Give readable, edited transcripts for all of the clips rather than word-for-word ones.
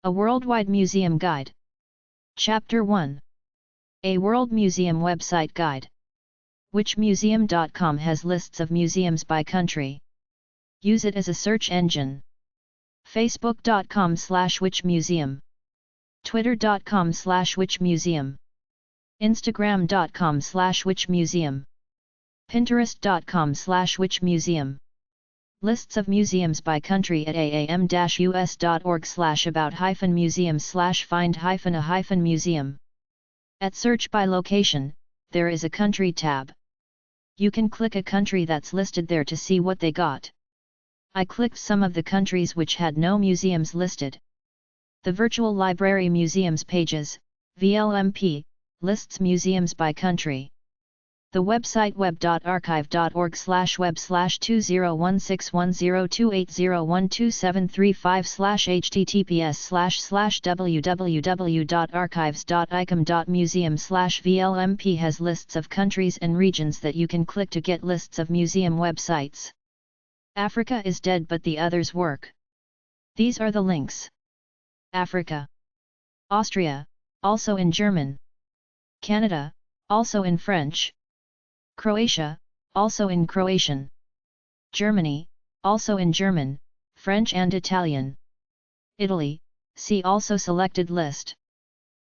A Worldwide Museum Guide. Chapter 1. A World Museum Website Guide. Whichmuseum.com has lists of museums by country. Use it as a search engine. Facebook.com/whichmuseum. Twitter.com/whichmuseum. Instagram.com/whichmuseum. Pinterest.com/whichmuseum. Lists of museums by country at aam-us.org/about-museum/find-a-museum. At search by location, there is a country tab. You can click a country that's listed there to see what they got. I clicked some of the countries which had no museums listed. The Virtual Library Museums pages, VLMP, lists museums by country. The website www.archive.org/2012735/https:/www.archives.icom.museum/vlmp has lists of countries and regions that you can click to get lists of museum websites. Africa is dead but the others work. These are the links. Africa. Austria, also in German. Canada, also in French. Croatia, also in Croatian. Germany, also in German, French and Italian. Italy, see also selected list.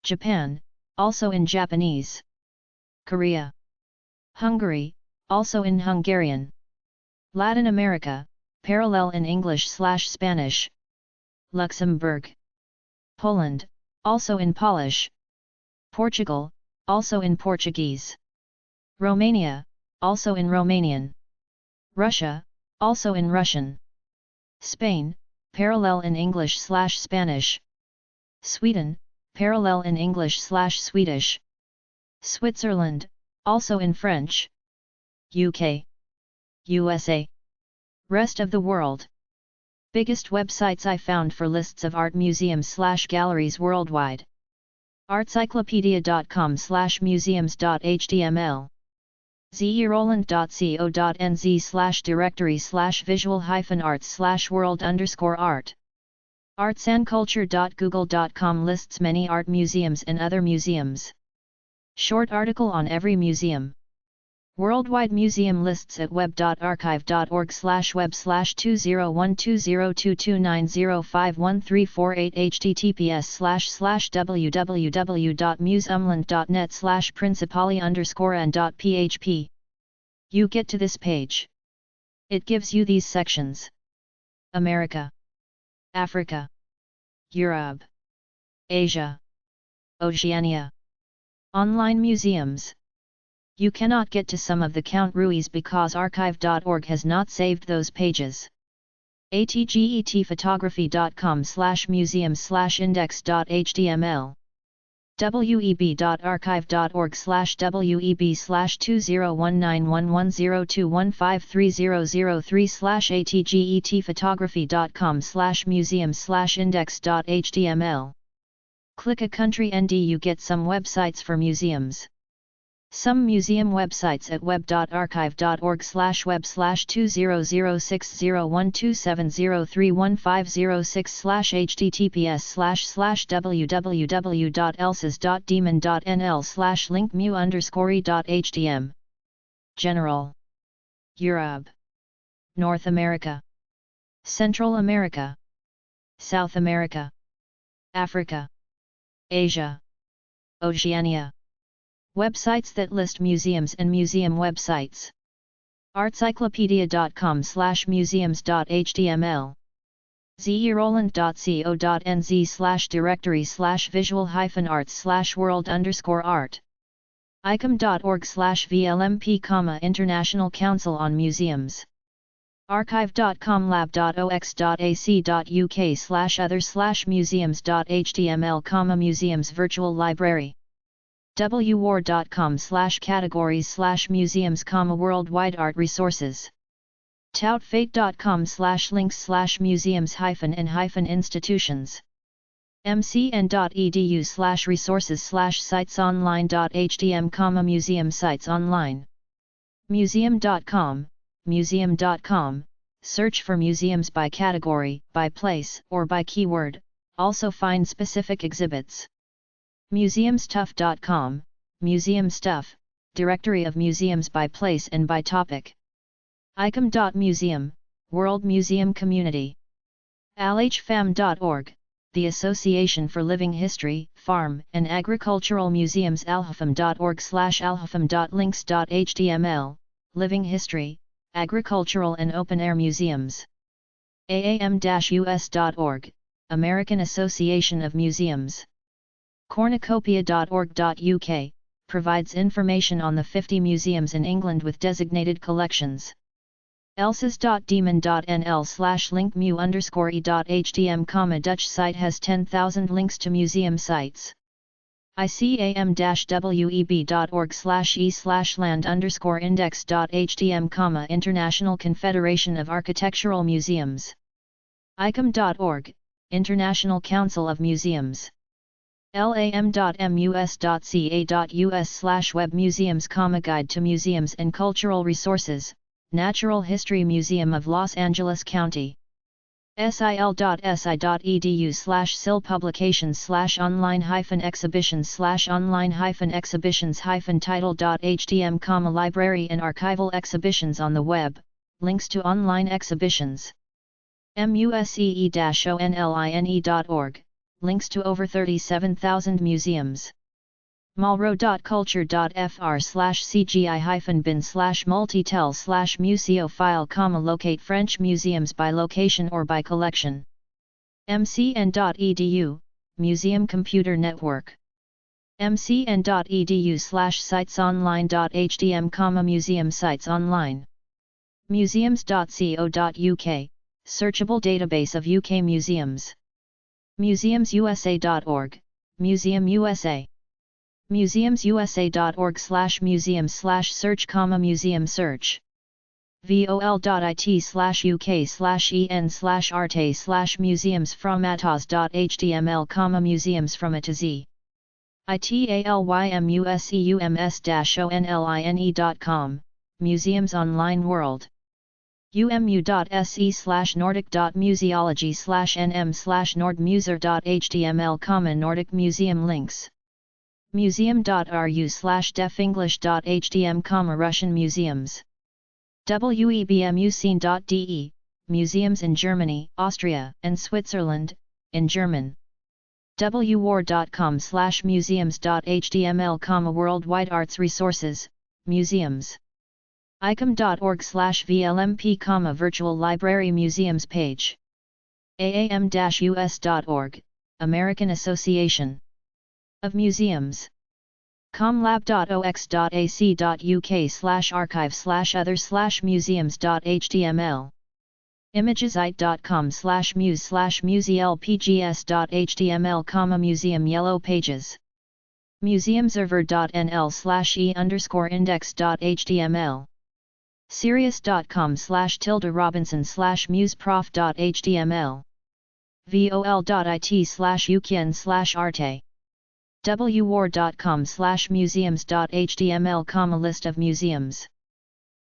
Japan, also in Japanese. Korea. Hungary, also in Hungarian. Latin America, parallel in English/Spanish. Luxembourg. Poland, also in Polish. Portugal, also in Portuguese. Romania, also in Romanian. Russia, also in Russian. Spain, parallel in English/Spanish. Sweden, parallel in English/Swedish. Switzerland, also in French. UK. USA. Rest of the world. Biggest websites I found for lists of art museums/galleries worldwide. Artcyclopedia.com/museums.html. zeroland.co.nz/directory/visual-arts/world_art. artsandculture.google.com lists many art museums and other museums. Short article on every museum. Worldwide museum lists at web.archive.org/web/20120229051348 https://www.museumland.net/principali_and.php. You get to this page. It gives you these sections. America. Africa. Europe. Asia. Oceania. Online museums. You cannot get to some of the Count Ruiz because archive.org has not saved those pages. atgetphotography.com/museums/index.html. web.archive.org/web/20191102153003/atgetphotography.com/museums/index.html. Click a country and you get some websites for museums. Some museum websites at web.archive.org/web/20060127031506/https:/www.elses.demon.nl/linkmu_e.htm. General. Europe. North America. Central America. South America. Africa. Asia. Oceania. Websites that list museums and museum websites. artcyclopedia.com/museums.html. zeroland.co.nz/directory/visual-arts/world_art. icom.org/vlmp, International Council on Museums. archive.com lab.ox.ac.uk/other/museums.html, museums virtual library. www.categories/museums, worldwide art resources. toutfate.com/links/museums-and-institutions. mcn.edu/resources/sitesonline.htm, museum sites online. Museum.com, museum.com, search for museums by category, by place, or by keyword, Also find specific exhibits. Museumstuff.com, Museum Stuff, Directory of museums by place and by topic. icum.museum, World Museum Community. alhfam.org, the Association for Living History, Farm, and Agricultural Museums. alhfam.org/alhfam.links.html, Living History, Agricultural and Open Air Museums. aam-us.org, American Association of Museums. cornucopia.org.uk, provides information on the 50 museums in England with designated collections. elses.demon.nl/linkmu_e.htm, Dutch site has 10,000 links to museum sites. icam-web.org/e/land_index.htm, International Confederation of Architectural Museums. icum.org, International Council of Museums. lam.mus.ca.us/web museums, Guide to Museums and Cultural Resources, Natural History Museum of Los Angeles County. sil.si.edu/sil publications/online-exhibitions/online-exhibitions-title.htm, library and archival exhibitions on the web, links to online exhibitions. musee-online.org, links to over 37,000 museums. malro.culture.fr/cgi-bin/multitel/museophile, locate French museums by location or by collection. mcn.edu, Museum Computer Network. mcn.edu/sitesonline.htm, museum sites online. museums.co.uk, searchable database of UK museums. museumsusa.org, Museum USA. museumsusa.org/museum/search, museum search. vol.it/uk/en/arte/museums from atos.html, museums from A to Z. italymUSEUMS-online.com, Museums Online World. umu.se/nordic.museology/nm/nordmuser.html, Nordic Museum links. museum.ru/deafenglish.htm, Russian museums. webmuseum.de, museums in Germany, Austria, and Switzerland, in German. www.museums.html, worldwide arts resources, museums. icum.org/vlmp, virtual library museums page. aam-us.org, American Association of Museums. comlab.ox.ac.uk/archive/other/museums.html. imagesite.com/muse/muselpgs.html, museum yellow pages. museumserver.nl/e_index.html. Sirius.com/tilde-robinson/museprof.html. vol.it/ukien/arte. www.museums.html, list of museums.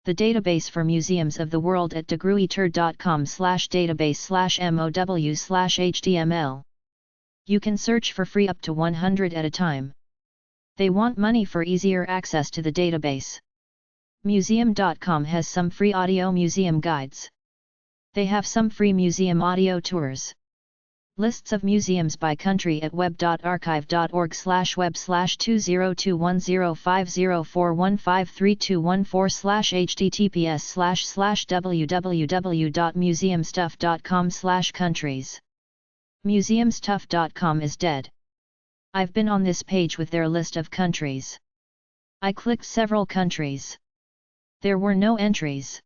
The database for museums of the world at degruiter.com/database/mow/html. You can search for free up to 100 at a time. They want money for easier access to the database. Museum.com has some free audio museum guides. They have some free museum audio tours. Lists of museums by country at web.archive.org/web/2021053214/https://www.museumstuff.com/countries. Museumstuff.com is dead. I've been on this page with their list of countries. I clicked several countries. There were no entries.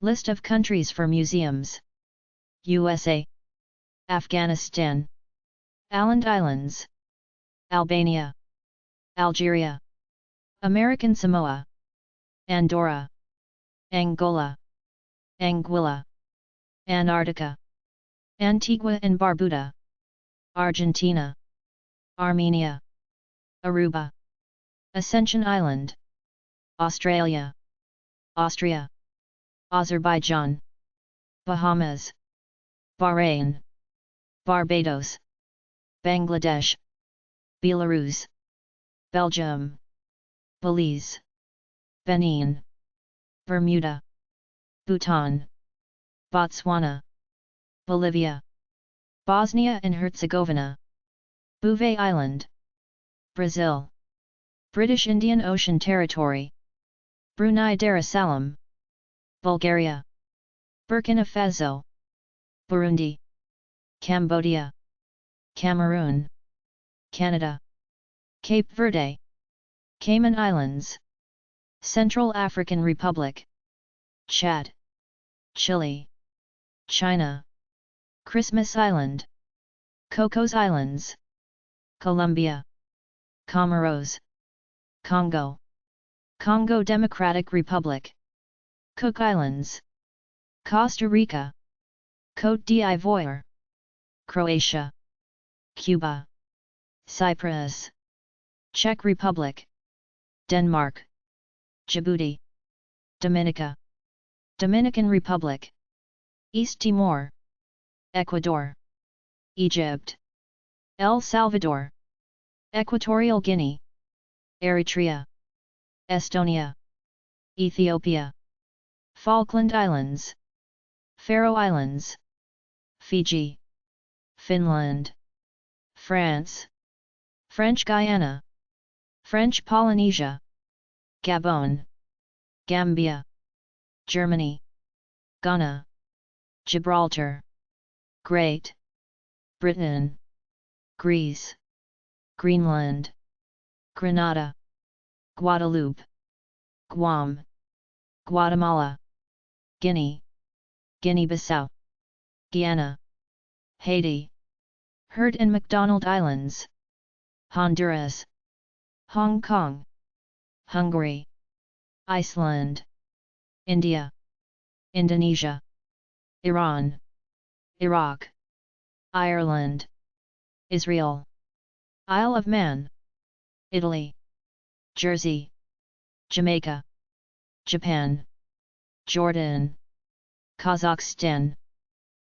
List of countries for museums. USA, Afghanistan, Åland Islands, Albania, Algeria, American Samoa, Andorra, Angola, Anguilla, Antarctica, Antigua and Barbuda, Argentina, Armenia, Aruba, Ascension Island, Australia, Austria, Azerbaijan, Bahamas, Bahrain, Barbados, Bangladesh, Belarus, Belgium, Belize, Benin, Bermuda, Bhutan, Botswana, Bolivia, Bosnia and Herzegovina, Bouvet Island, Brazil, British Indian Ocean Territory, Brunei Darussalam, Bulgaria, Burkina Faso, Burundi, Cambodia, Cameroon, Canada, Cape Verde, Cayman Islands, Central African Republic, Chad, Chile, China, Christmas Island, Cocos Islands, Colombia, Comoros, Congo, Congo Democratic Republic, Cook Islands, Costa Rica, Côte d'Ivoire, Croatia, Cuba, Cyprus, Czech Republic, Denmark, Djibouti, Dominica, Dominican Republic, East Timor, Ecuador, Egypt, El Salvador, Equatorial Guinea, Eritrea, Estonia, Ethiopia, Falkland Islands, Faroe Islands, Fiji, Finland, France, French Guiana, French Polynesia, Gabon, Gambia, Germany, Ghana, Gibraltar, Great Britain, Greece, Greenland, Grenada, Guadeloupe, Guam, Guatemala, Guinea, Guinea-Bissau, Guyana, Haiti, Heard and McDonald Islands, Honduras, Hong Kong, Hungary, Iceland, India, Indonesia, Iran, Iraq, Ireland, Israel, Isle of Man, Italy, Jersey, Jamaica, Japan, Jordan, Kazakhstan,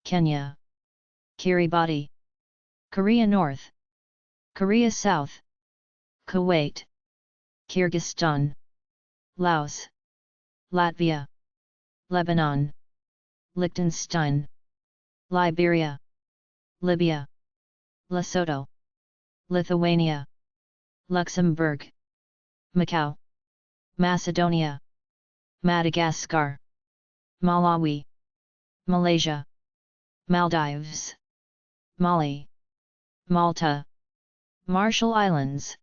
Kenya, Kiribati, Korea North, Korea South, Kuwait, Kyrgyzstan, Laos, Latvia, Lebanon, Liechtenstein, Liberia, Libya, Lesotho, Lithuania, Luxembourg, Macau, Macedonia, Madagascar, Malawi, Malaysia, Maldives, Mali, Malta, Marshall Islands,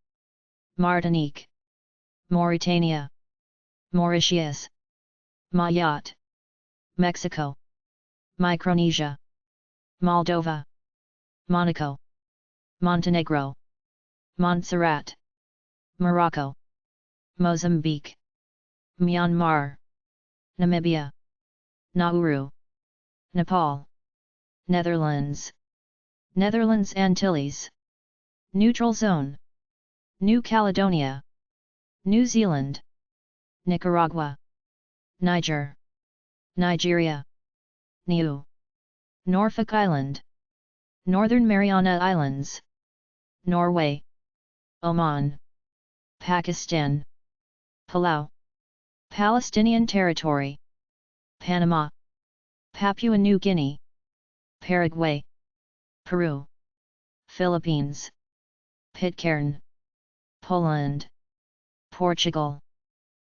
Martinique, Mauritania, Mauritius, Mayotte, Mexico, Micronesia, Moldova, Monaco, Montenegro, Montserrat, Morocco, Mozambique, Myanmar, Namibia, Nauru, Nepal, Netherlands, Netherlands Antilles, Neutral Zone, New Caledonia, New Zealand, Nicaragua, Niger, Nigeria, Niue, Norfolk Island, Northern Mariana Islands, Norway, Oman, Pakistan, Palau, Palestinian Territory, Panama, Papua New Guinea, Paraguay, Peru, Philippines, Pitcairn, Poland, Portugal,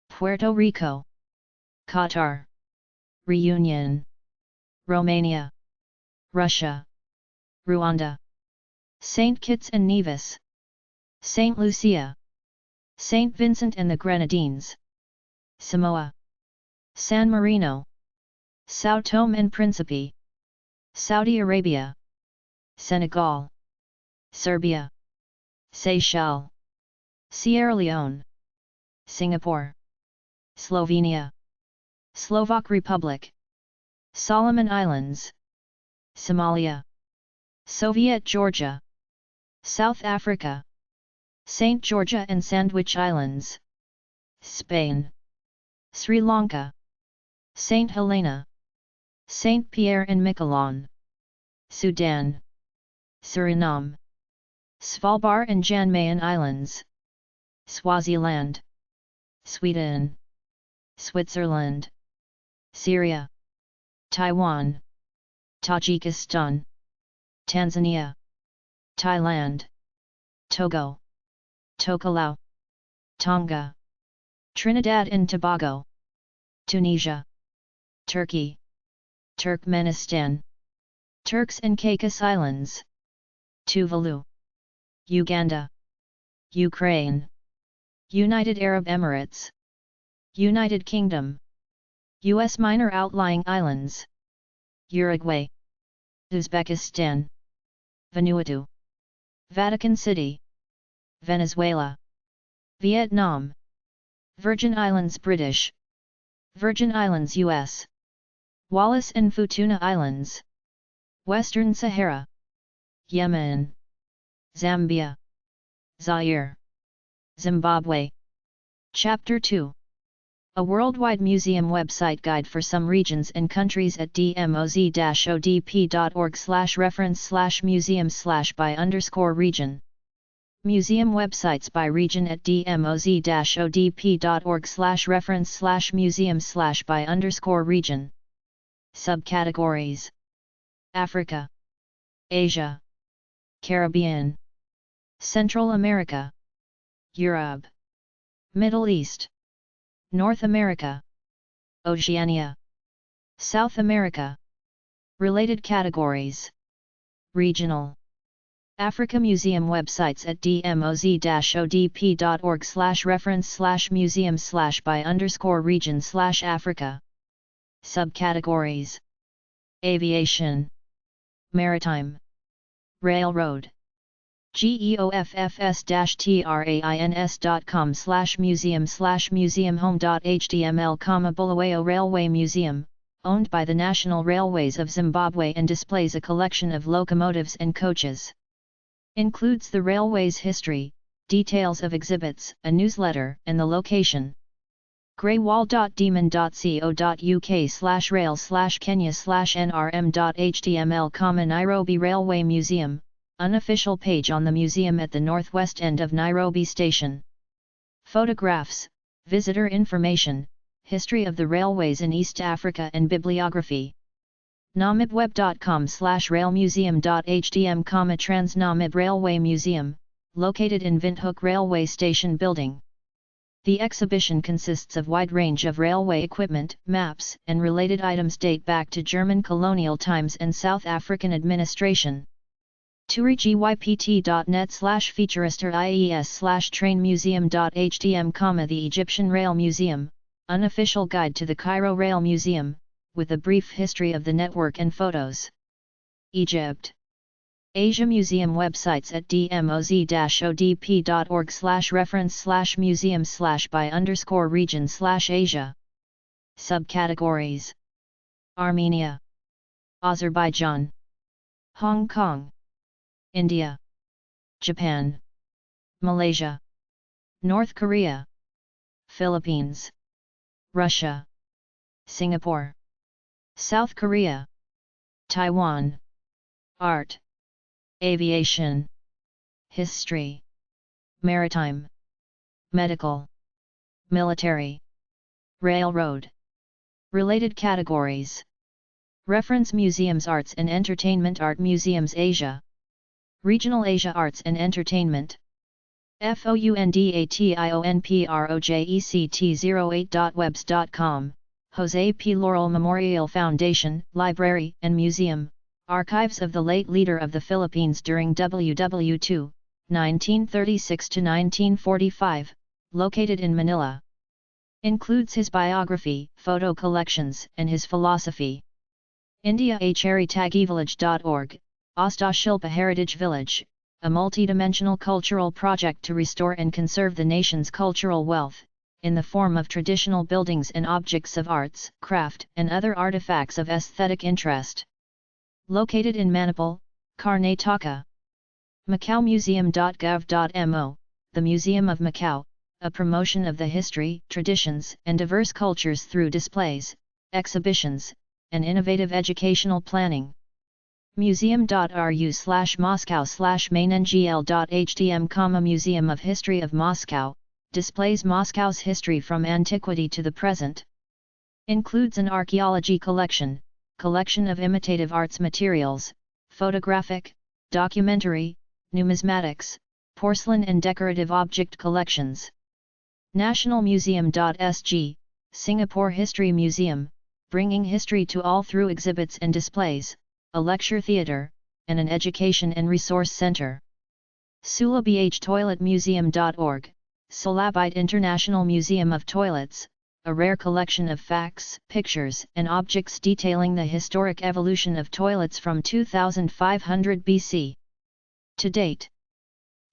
Puerto Rico, Qatar, Reunion, Romania, Russia, Rwanda, St. Kitts and Nevis, St. Lucia, St. Vincent and the Grenadines, Samoa, San Marino, São Tomé and Príncipe, Saudi Arabia, Senegal, Serbia, Seychelles, Sierra Leone, Singapore, Slovenia, Slovak Republic, Solomon Islands, Somalia, Soviet Georgia, South Africa, St. Georgia and Sandwich Islands, Spain, Sri Lanka, St. Helena, St. Pierre and Miquelon, Sudan, Suriname, Svalbard and Jan Mayen Islands, Swaziland, Sweden, Switzerland, Syria, Taiwan, Tajikistan, Tanzania, Thailand, Togo, Tokelau, Tonga, Trinidad and Tobago, Tunisia, Turkey, Turkmenistan, Turks and Caicos Islands, Tuvalu, Uganda, Ukraine, United Arab Emirates, United Kingdom, U.S. Minor Outlying Islands, Uruguay, Uzbekistan, Vanuatu, Vatican City, Venezuela, Vietnam, Virgin Islands British, Virgin Islands US, Wallis and Futuna Islands, Western Sahara, Yemen, Zambia, Zaire, Zimbabwe. Chapter 2. A worldwide museum website guide for some regions and countries at dmoz-odp.org/reference/museum/by_region. Museum websites by region at dmoz-odp.org/reference/museum/by_region. Subcategories: Africa, Asia, Caribbean, Central America, Europe, Middle East, North America, Oceania, South America. Related categories: Regional. Africa Museum websites at dmoz-odp.org/reference/museum/by_region/Africa. Subcategories: Aviation, Maritime, Railroad. geoffs.com/museum/museumhome.html, Bulawayo Railway Museum, owned by the National Railways of Zimbabwe and displays a collection of locomotives and coaches. Includes the railway's history, details of exhibits, a newsletter, and the location. greywall.demon.co.uk/rail/kenya/nrm.html, Nairobi Railway Museum, unofficial page on the museum at the northwest end of Nairobi Station. Photographs, visitor information, history of the railways in East Africa and bibliography. namibweb.com/railmuseum.htm, Trans-Namib Railway Museum, located in Windhoek Railway Station Building. The exhibition consists of wide range of railway equipment, maps, and related items date back to German colonial times and South African administration. tourigypt.net/featurist/ies/trainmuseum.htm, the Egyptian Rail Museum, unofficial guide to the Cairo Rail Museum, with a brief history of the network and photos. Egypt. Asia Museum websites at dmoz-odp.org/reference/museum/by_region/Asia. Subcategories: Armenia, Azerbaijan, Hong Kong, India, Japan, Malaysia, North Korea, Philippines, Russia, Singapore, South Korea, Taiwan. Art, Aviation, History, Maritime, Medical, Military, Railroad. Related categories: Reference Museums, Arts and Entertainment, Art Museums Asia, Regional Asia, Arts and Entertainment. FOUNDATIONPROJECT08.webs.com, Jose P. Laurel Memorial Foundation, Library and Museum, Archives of the late leader of the Philippines during WW2, 1936–1945, located in Manila. Includes his biography, photo collections, and his philosophy. India, HariTagivillage.org, Asta Shilpa Heritage Village, a multidimensional cultural project to restore and conserve the nation's cultural wealth, in the form of traditional buildings and objects of arts, craft, and other artifacts of aesthetic interest. Located in Manipal, Karnataka. MacauMuseum.gov.mo, the Museum of Macau, a promotion of the history, traditions, and diverse cultures through displays, exhibitions, and innovative educational planning. museum.ru/moscow/main.ngl.htm, Museum of History of Moscow, displays Moscow's history from antiquity to the present. Includes an archaeology collection of imitative arts materials, photographic, documentary, numismatics, porcelain and decorative object collections. National Museum.sg, Singapore History Museum, bringing history to all through exhibits and displays, a lecture theatre, and an education and resource center. SulaBHToiletMuseum.org, Sulabite International Museum of Toilets, a rare collection of facts, pictures, and objects detailing the historic evolution of toilets from 2500 BC to date.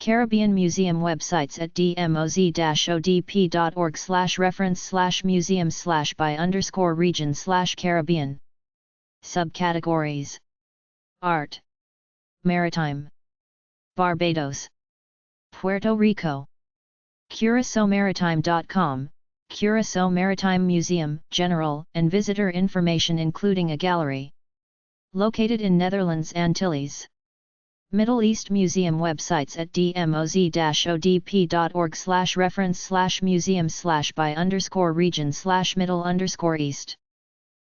Caribbean Museum websites at dmoz.odp.org/reference/museum/by_region/Caribbean. Subcategories: Art, Maritime, Barbados, Puerto Rico. CuraçaoMaritime.com, Curaçao Maritime Museum, general and visitor information including a gallery. Located in Netherlands Antilles. Middle East Museum websites at dmoz.odp.org/reference/museum/by_region/middle_east.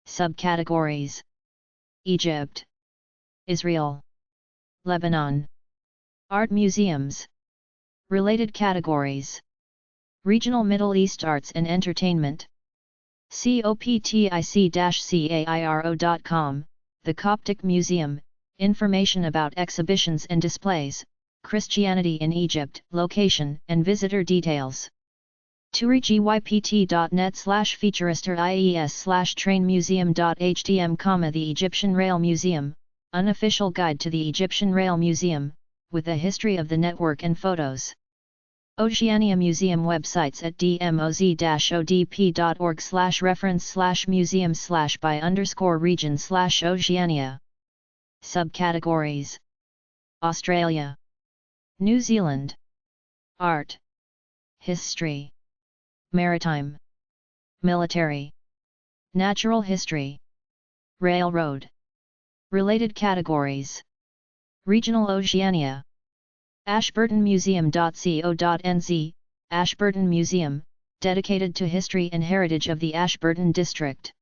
Subcategories: Egypt, Israel, Lebanon. Art museums. Related categories: Regional Middle East Arts and Entertainment. Coptic-cairo.com, the Coptic Museum, information about exhibitions and displays, Christianity in Egypt, location and visitor details. tourigypt.net/featureisteries/trainmuseum.htm, the Egyptian Rail Museum, unofficial guide to the Egyptian Rail Museum, with the history of the network and photos. Oceania Museum websites at dmoz.odp.org/reference/museum/by_region/Oceania. Subcategories: Australia, New Zealand. Art, History, Maritime, Military, Natural History, Railroad. Related categories: Regional Oceania. ashburtonmuseum.co.nz, Ashburton Museum, dedicated to history and heritage of the Ashburton district.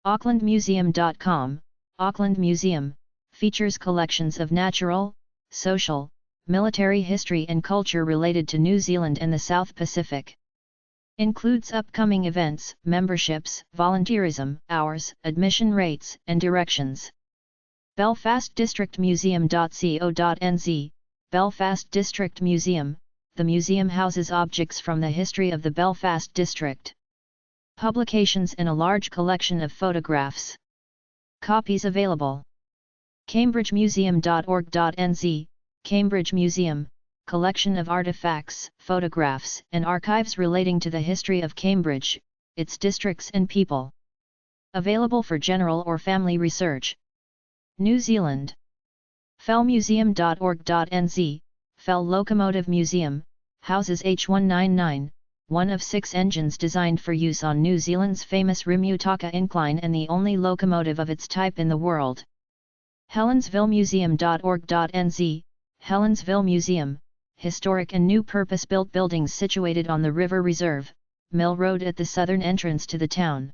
aucklandmuseum.com, Auckland Museum, features collections of natural, social, military history and culture related to New Zealand and the South Pacific. Includes upcoming events, memberships, volunteerism, hours, admission rates, and directions. Belfast District Museum.co.nz, Belfast District Museum, the museum houses objects from the history of the Belfast district. Publications and a large collection of photographs. Copies available. CambridgeMuseum.org.nz, Cambridge Museum, collection of artifacts, photographs, and archives relating to the history of Cambridge, its districts and people. Available for general or family research. New Zealand. fellmuseum.org.nz, Fell Locomotive Museum, houses H199, one of 6 engines designed for use on New Zealand's famous Rimutaka Incline and the only locomotive of its type in the world. helensvillemuseum.org.nz, Helensville Museum, historic and new purpose-built buildings situated on the River Reserve, Mill Road at the southern entrance to the town.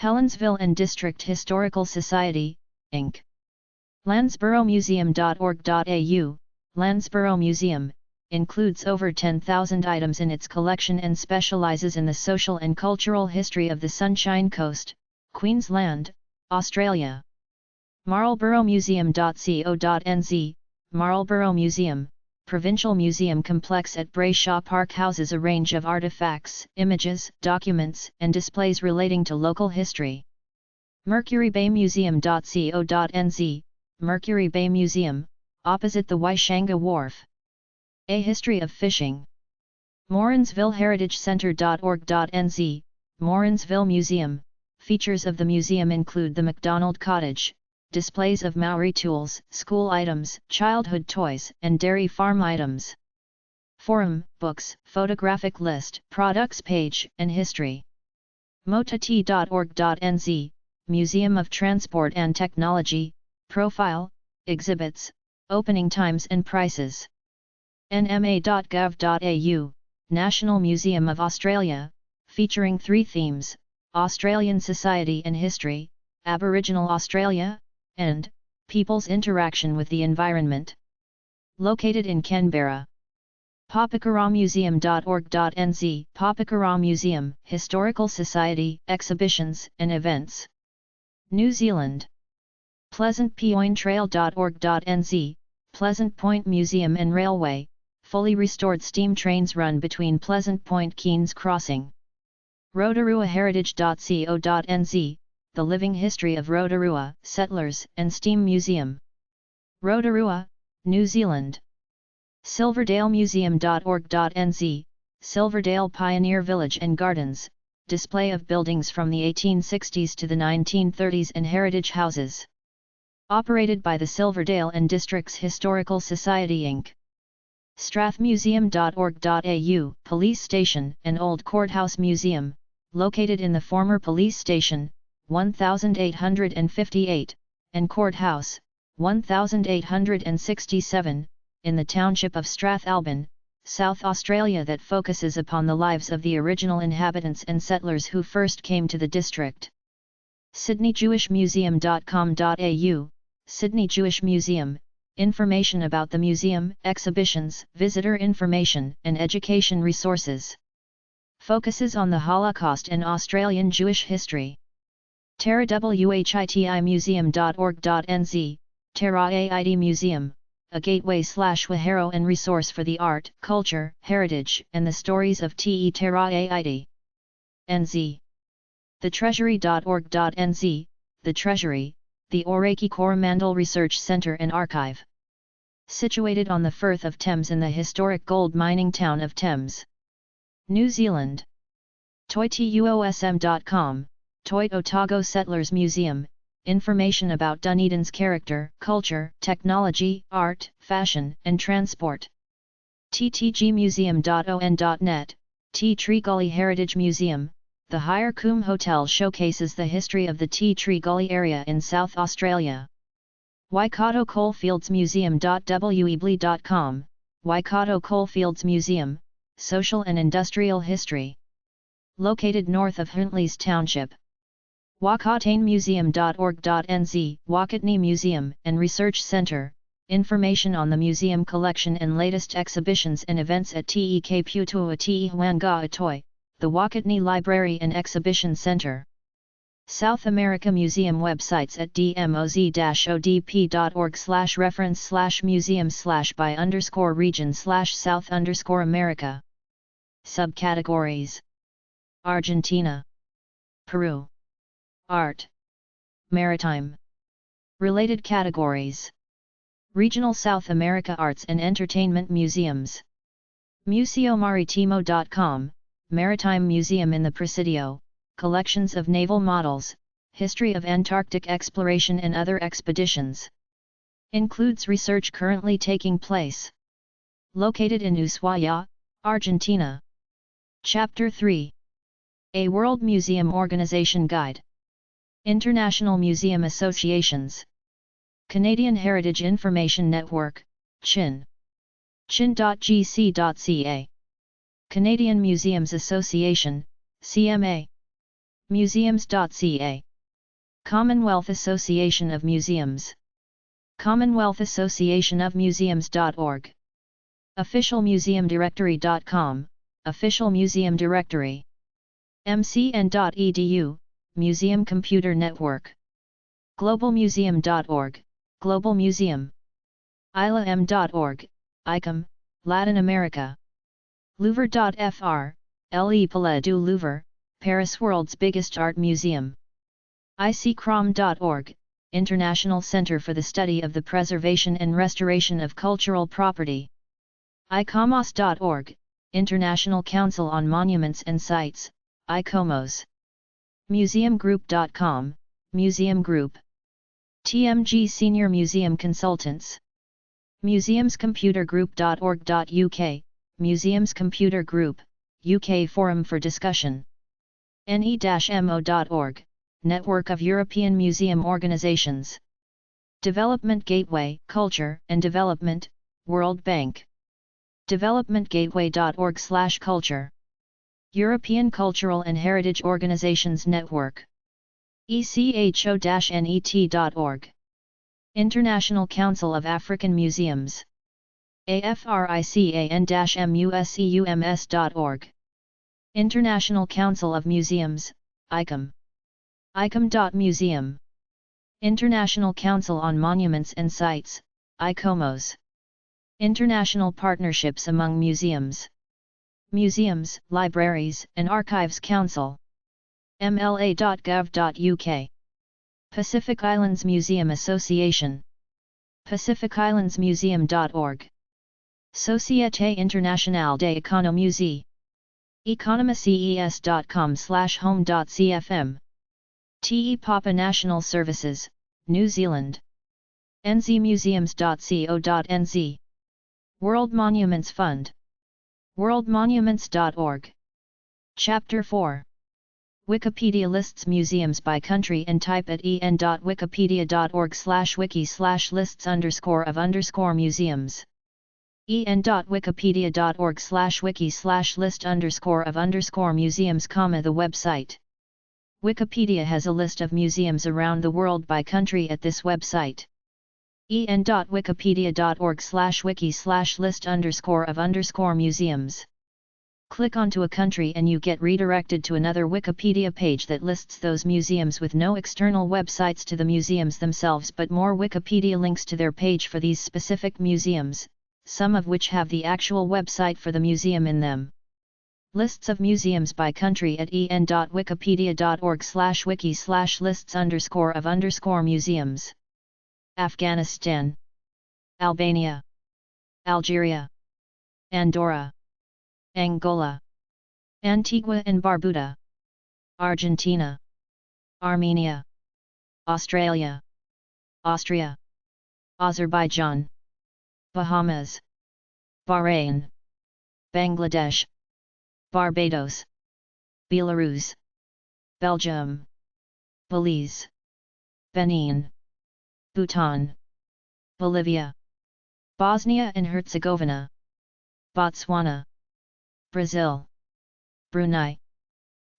Helensville and District Historical Society, Inc. Landsboromuseum.org.au, Landsborough Museum, includes over 10,000 items in its collection and specialises in the social and cultural history of the Sunshine Coast, Queensland, Australia. Marlboroughmuseum.co.nz, Marlborough Museum, Provincial Museum Complex at Brayshaw Park houses a range of artefacts, images, documents, and displays relating to local history. mercurybaymuseum.co.nz, Mercury Bay Museum, opposite the Waishanga Wharf. A History of Fishing. Morrinsvilleheritagecentre.org.nz, Morrinsville Museum, features of the museum include the MacDonald Cottage, displays of Maori tools, school items, childhood toys, and dairy farm items. Forum, books, photographic list, products page, and history. motati.org.nz, Museum of Transport and Technology, Profile, Exhibits, Opening Times and Prices. nma.gov.au, National Museum of Australia, featuring 3 themes: Australian Society and History, Aboriginal Australia, and People's Interaction with the Environment. Located in Canberra. papakaramuseum.org.nz, Papakara Museum, Historical Society, Exhibitions and Events. New Zealand. pleasantpointtrail.org.nz, Pleasant Point Museum and Railway, fully restored steam trains run between Pleasant Point Keynes Crossing. rotoruaheritage.co.nz, The Living History of Rotorua, Settlers and Steam Museum. Rotorua, New Zealand. silverdalemuseum.org.nz, Silverdale Pioneer Village and Gardens, display of buildings from the 1860s to the 1930s and heritage houses. Operated by the Silverdale and Districts Historical Society Inc. strathmuseum.org.au, Police Station and Old Courthouse Museum, located in the former police station, 1858, and courthouse, 1867, in the township of Strathalbyn, South Australia, that focuses upon the lives of the original inhabitants and settlers who first came to the district. sydneyjewishmuseum.com.au, Sydney Jewish Museum, information about the museum, exhibitions, visitor information and education resources. Focuses on the Holocaust and Australian Jewish history. terrawhitimuseum.org.nz, Terra Aid Museum, a gateway/wahero and resource for the art, culture, heritage and the stories of Te Terra Aid. NZ. thetreasury.org.nz, The Treasury, the Oraki Coromandel Research Centre and Archive. Situated on the Firth of Thames in the historic gold mining town of Thames. New Zealand. toytuosm.com, Toy Otago Settlers Museum, information about Dunedin's character, culture, technology, art, fashion and transport. ttgmuseum.on.net, Tea Tree Gully Heritage Museum, the Higher Coombe Hotel showcases the history of the Tea Tree Gully area in South Australia. Waikato Coalfields Museum.weebly.com, Waikato Coalfields Museum, Social and Industrial History. Located north of Huntleys Township. wakatanemuseum.org.nz, Wakatney Museum and Research Centre, information on the museum collection and latest exhibitions and events at Te Putua Te Huangaa Atoi, the Wakatney Library and Exhibition Centre. South America Museum websites at dmoz-odp.org/reference/museum/by_region/South_America. Subcategories: Argentina, Peru, Art, Maritime. Related categories: Regional South America Arts and Entertainment Museums. Museomaritimo.com, Maritime Museum in the Presidio, collections of naval models, history of Antarctic exploration and other expeditions. Includes research currently taking place. Located in Ushuaia, Argentina. Chapter 3. A World Museum Organization Guide. International Museum Associations. Canadian Heritage Information Network, CHIN. chin.gc.ca. Canadian Museums Association, CMA. Museums.ca. Commonwealth Association of Museums. Commonwealth Association of Museums.org. Officialmuseumdirectory.com, Official Museum Directory. mcn.edu, Museum Computer Network. Globalmuseum.org, Global Museum. ilam.org, ICOM, Latin America. Louvre.fr, Le Palais du Louvre, Paris, world's biggest art museum. icrom.org, International Center for the Study of the Preservation and Restoration of Cultural Property. icomos.org, International Council on Monuments and Sites, ICOMOS. Museumgroup.com, Museum Group. TMG Senior Museum Consultants. Museumscomputergroup.org.uk, Museums Computer Group, UK Forum for Discussion. ne-mo.org, Network of European Museum Organizations. Development Gateway, Culture and Development, World Bank. developmentgateway.org/culture. European Cultural and Heritage Organizations Network. ECHO-net.org. International Council of African Museums. AFRICAN-MUSEUMS.org. International Council of Museums, ICOM. ICOM.museum. International Council on Monuments and Sites, ICOMOS. International Partnerships among Museums. Museums, Libraries and Archives Council. MLA.gov.uk. Pacific Islands Museum Association. PacificIslandsMuseum.org. Société Internationale des Économusées. economyces.com/home.cfm. TE Papa National Services, New Zealand. nzmuseums.co.nz. World Monuments Fund. worldmonuments.org. Chapter 4. Wikipedia lists museums by country and type at en.wikipedia.org/wiki/lists_of_museums. en.wikipedia.org/wiki/list_of_museums, the website. Wikipedia has a list of museums around the world by country at this website. en.wikipedia.org/wiki/list_of_museums. Click onto a country and you get redirected to another Wikipedia page that lists those museums with no external websites to the museums themselves but more Wikipedia links to their page for these specific museums, some of which have the actual website for the museum in them. Lists of museums by country at en.wikipedia.org/wiki/lists_of_museums. Afghanistan, Albania, Algeria, Andorra, Angola, Antigua and Barbuda, Argentina, Armenia, Australia, Austria, Azerbaijan, Bahamas, Bahrain, Bangladesh, Barbados, Belarus, Belgium, Belize, Benin, Bhutan, Bolivia, Bosnia and Herzegovina, Botswana, Brazil, Brunei,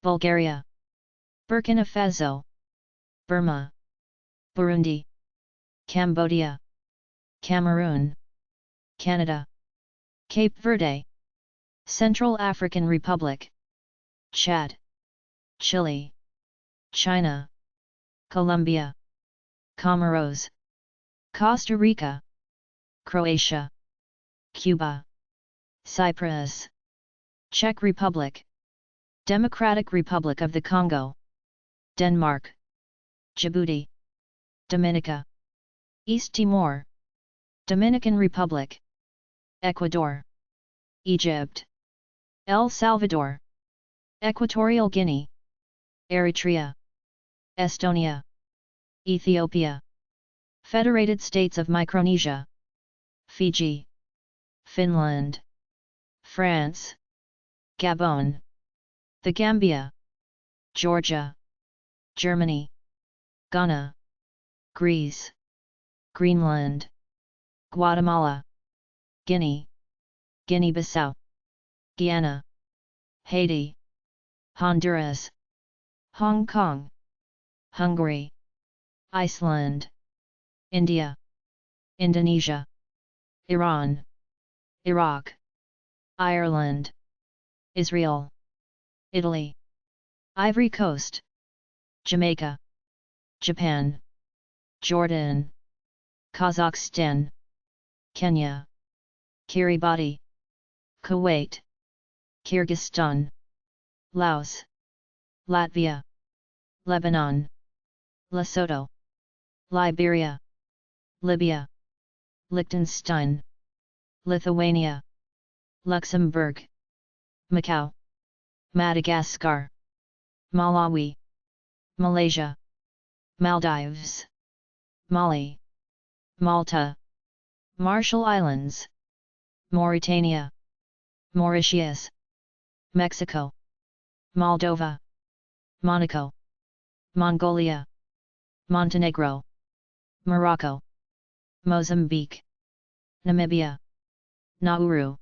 Bulgaria, Burkina Faso, Burma, Burundi, Cambodia, Cameroon, Canada, Cape Verde, Central African Republic, Chad, Chile, China, Colombia, Comoros, Costa Rica, Croatia, Cuba, Cyprus, Czech Republic, Democratic Republic of the Congo, Denmark, Djibouti, Dominica, East Timor, Dominican Republic, Ecuador, Egypt, El Salvador, Equatorial Guinea, Eritrea, Estonia, Ethiopia, Federated States of Micronesia, Fiji, Finland, France, Gabon, the Gambia, Georgia, Germany, Ghana, Greece, Greenland, Guatemala, Guinea, Guinea-Bissau, Guyana, Haiti, Honduras, Hong Kong, Hungary, Iceland, India, Indonesia, Iran, Iraq, Ireland, Israel, Italy, Ivory Coast, Jamaica, Japan, Jordan, Kazakhstan, Kenya, Kiribati, Kuwait, Kyrgyzstan, Laos, Latvia, Lebanon, Lesotho, Liberia, Libya, Liechtenstein, Lithuania, Luxembourg, Macau, Madagascar, Malawi, Malaysia, Maldives, Mali, Malta, Marshall Islands, Mauritania, Mauritius, Mexico, Moldova, Monaco, Mongolia, Montenegro, Morocco, Mozambique, Namibia, Nauru,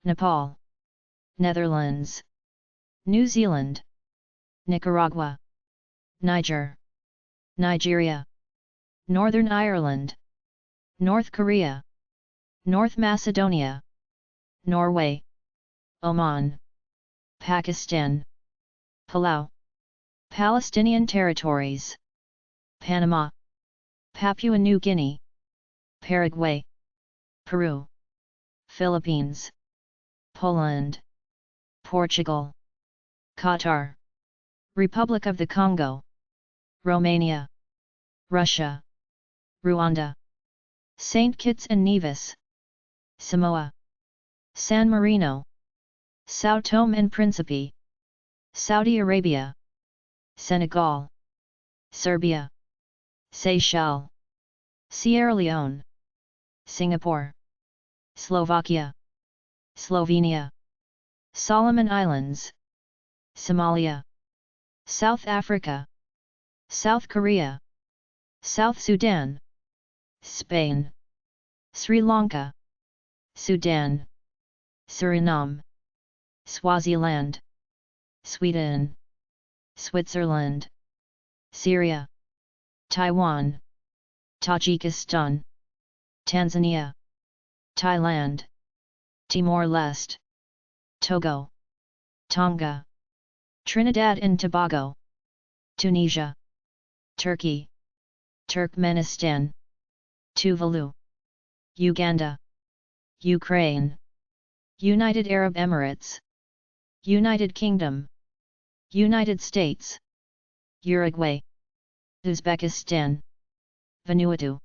Nepal, Netherlands, New Zealand, Nicaragua, Niger, Nigeria, Northern Ireland, North Korea, North Macedonia, Norway, Oman, Pakistan, Palau, Palestinian territories, Panama, Papua New Guinea, Paraguay, Peru, Philippines, Poland, Portugal, Qatar, Republic of the Congo, Romania, Russia, Rwanda, St. Kitts and Nevis, Samoa, San Marino, São Tomé and Príncipe, Saudi Arabia, Senegal, Serbia, Seychelles, Sierra Leone, Singapore, Slovakia, Slovenia, Solomon Islands, Somalia, South Africa, South Korea, South Sudan, Spain, Sri Lanka, Sudan, Suriname, Swaziland, Sweden, Switzerland, Syria, Taiwan, Tajikistan, Tanzania, Thailand, Timor-Leste, Togo, Tonga, Trinidad and Tobago, Tunisia, Turkey, Turkmenistan, Tuvalu, Uganda, Ukraine, United Arab Emirates, United Kingdom, United States, Uruguay, Uzbekistan, Vanuatu,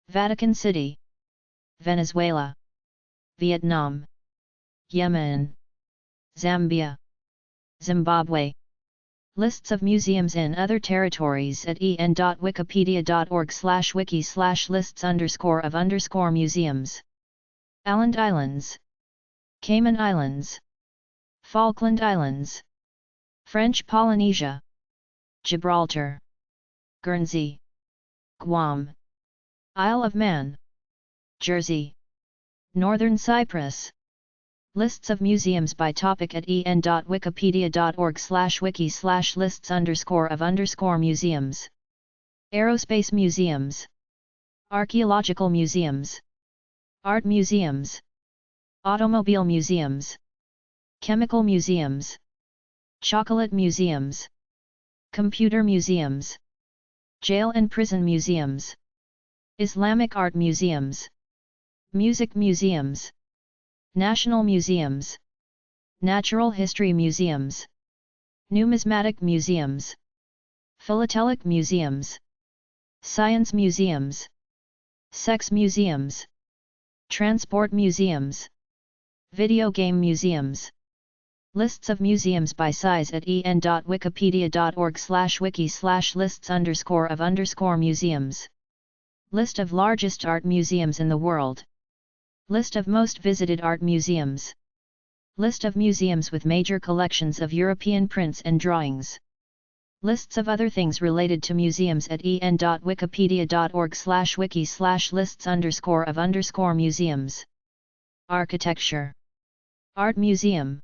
Vatican City, Venezuela, Vietnam, Yemen, Zambia, Zimbabwe. Lists of museums in other territories at en.wikipedia.org/wiki/lists_of_museums. Åland Islands, Cayman Islands, Falkland Islands, French Polynesia, Gibraltar, Guernsey, Guam, Isle of Man, Jersey, Northern Cyprus. Lists of museums by topic at en.wikipedia.org/wiki/lists_of_museums. Aerospace museums, archaeological museums, art museums, automobile museums, chemical museums, chocolate museums, computer museums, jail and prison museums, Islamic art museums, music museums, national museums, natural history museums, numismatic museums, philatelic museums, science museums, sex museums, transport museums, video game museums. Lists of museums by size at en.wikipedia.org/wiki/lists_of_museums. List of largest art museums in the world. List of most visited art museums. List of museums with major collections of European prints and drawings. Lists of other things related to museums at en.wikipedia.org/wiki/lists_of_museums. Architecture. Art museum.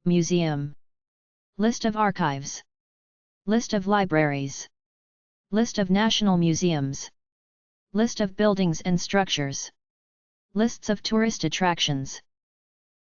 Museum. List of archives. List of libraries. List of national museums. List of buildings and structures. Lists of tourist attractions.